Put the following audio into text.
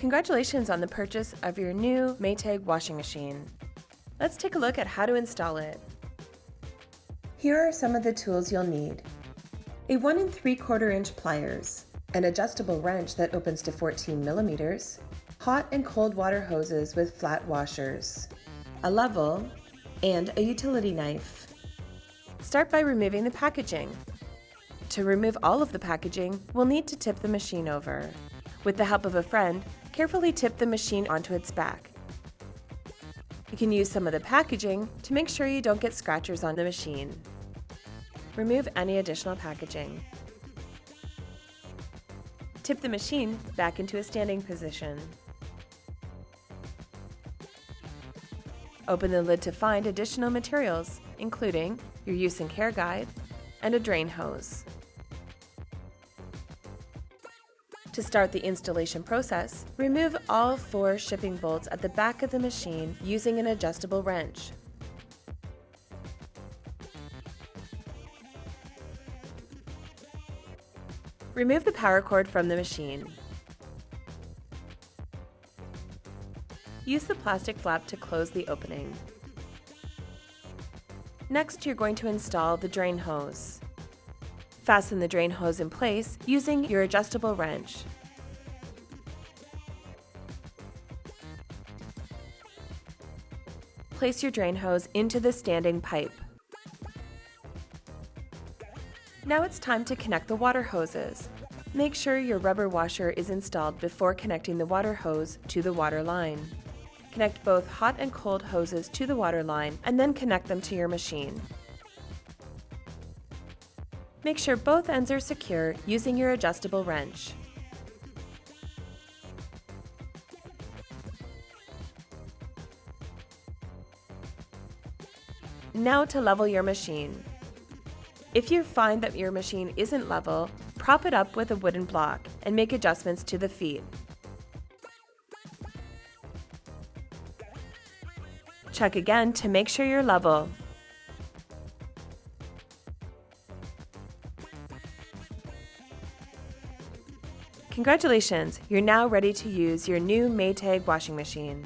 Congratulations on the purchase of your new Maytag washing machine. Let's take a look at how to install it. Here are some of the tools you'll need. A 1 3/4 inch pliers, an adjustable wrench that opens to 14 millimeters, hot and cold water hoses with flat washers, a level, and a utility knife. Start by removing the packaging. To remove all of the packaging, we'll need to tip the machine over. With the help of a friend, carefully tip the machine onto its back. You can use some of the packaging to make sure you don't get scratchers on the machine. Remove any additional packaging. Tip the machine back into a standing position. Open the lid to find additional materials, including your use and care guide and a drain hose. To start the installation process, remove all 4 shipping bolts at the back of the machine using an adjustable wrench. Remove the power cord from the machine. Use the plastic flap to close the opening. Next, you're going to install the drain hose. Fasten the drain hose in place using your adjustable wrench. Place your drain hose into the standing pipe. Now it's time to connect the water hoses. Make sure your rubber washer is installed before connecting the water hose to the water line. Connect both hot and cold hoses to the water line and then connect them to your machine. Make sure both ends are secure using your adjustable wrench. Now to level your machine. If you find that your machine isn't level, prop it up with a wooden block and make adjustments to the feet. Check again to make sure you're level. Congratulations, you're now ready to use your new Maytag washing machine.